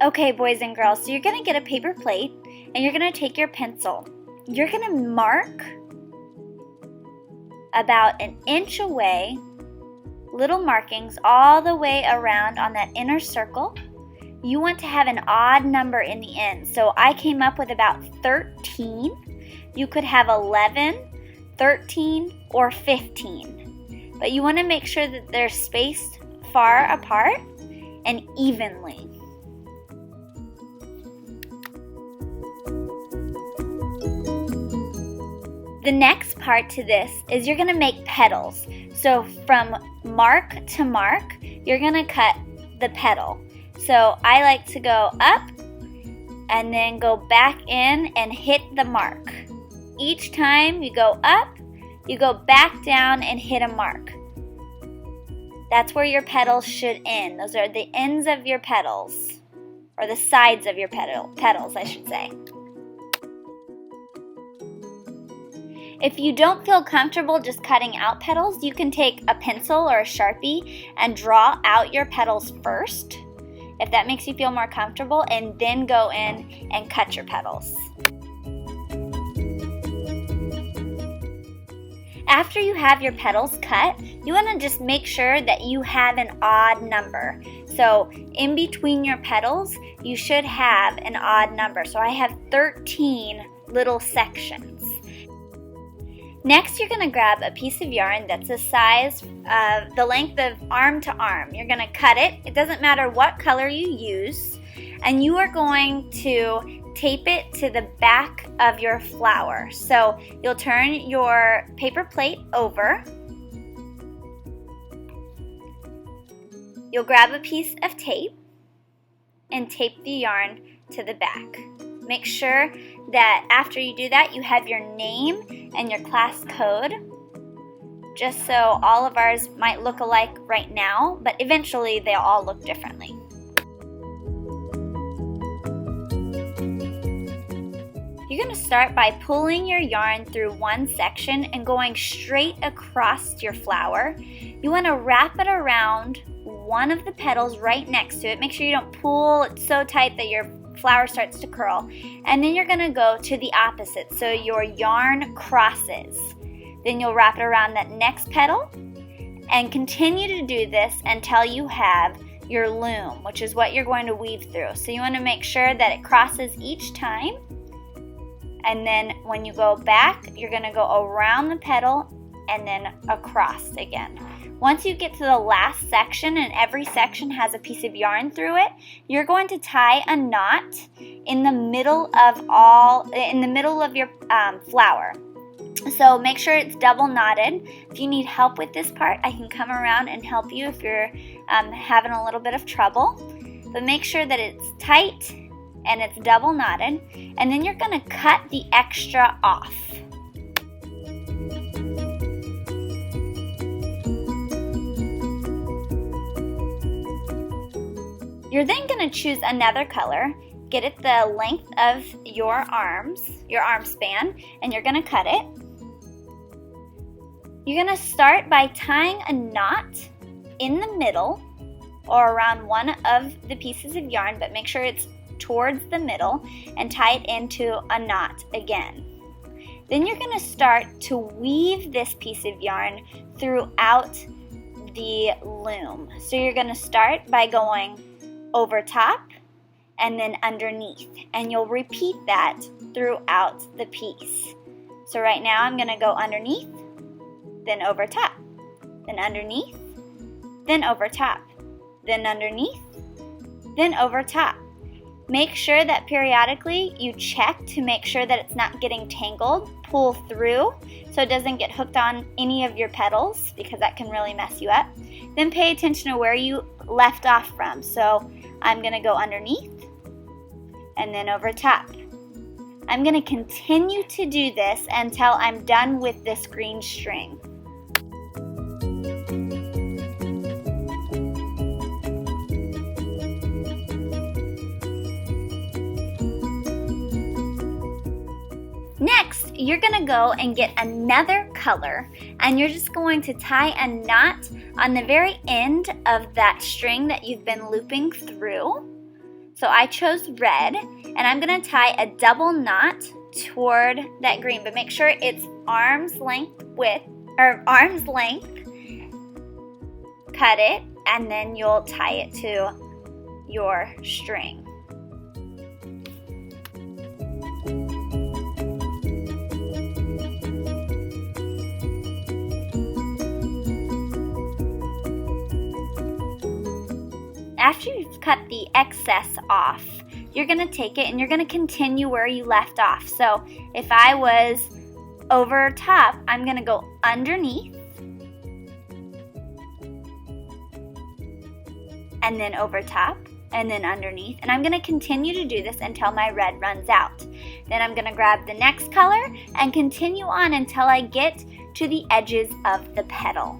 Okay, boys and girls, so you're going to get a paper plate and you're going to take your pencil. You're going to mark about an inch away, little markings all the way around on that inner circle. You want to have an odd number in the end. So I came up with about 13. You could have 11, 13, or 15. But you want to make sure that they're spaced far apart and evenly. The next part to this is you're going to make petals. So from mark to mark, you're going to cut the petal. So I like to go up and then go back in and hit the mark. Each time you go up, you go back down and hit a mark. That's where your petals should end. Those are the ends of your petals, or the sides of your petals, I should say. If you don't feel comfortable just cutting out petals, you can take a pencil or a Sharpie and draw out your petals first, if that makes you feel more comfortable, and then go in and cut your petals. After you have your petals cut, you want to just make sure that you have an odd number. So in between your petals, you should have an odd number. So I have 13 little sections. Next, you're going to grab a piece of yarn that's the size of the length of arm to arm. You're going to cut it. It doesn't matter what color you use. And you are going to tape it to the back of your flower. So you'll turn your paper plate over. You'll grab a piece of tape and tape the yarn to the back. Make sure that after you do that, you have your name and your class code, just so all of ours might look alike right now, but eventually they'll all look differently. You're going to start by pulling your yarn through one section and going straight across your flower. You want to wrap it around one of the petals right next to it. Make sure you don't pull it so tight that your flower starts to curl. And then you're going to go to the opposite, so your yarn crosses. Then you'll wrap it around that next petal and continue to do this until you have your loom, which is what you're going to weave through. So you want to make sure that it crosses each time. And then when you go back, you're going to go around the petal and then across again. Once you get to the last section, and every section has a piece of yarn through it, you're going to tie a knot in the middle of your flower. So make sure it's double knotted. If you need help with this part, I can come around and help you if you're having a little bit of trouble. But make sure that it's tight and it's double knotted, and then you're going to cut the extra off. You're then going to choose another color, get it the length of your arms, your arm span, and you're going to cut it. You're going to start by tying a knot in the middle or around one of the pieces of yarn, but make sure it's towards the middle, and tie it into a knot again. Then you're going to start to weave this piece of yarn throughout the loom. So you're going to start by going over top and then underneath, and you'll repeat that throughout the piece. So right now I'm going to go underneath, then over top, then underneath, then over top, then underneath, then over top. Make sure that periodically you check to make sure that it's not getting tangled. Pull through so it doesn't get hooked on any of your petals, because that can really mess you up. Then pay attention to where you left off from. So I'm going to go underneath and then over top. I'm going to continue to do this until I'm done with this green string. Next, you're going to go and get another color, and you're just going to tie a knot on the very end of that string that you've been looping through. So I chose red, and I'm going to tie a double knot toward that green, but make sure it's arm's length width, or arm's length. Cut it, and then you'll tie it to your string. After you've cut the excess off, you're going to take it and you're going to continue where you left off. So if I was over top, I'm going to go underneath and then over top and then underneath. And I'm going to continue to do this until my red runs out. Then I'm going to grab the next color and continue on until I get to the edges of the petal.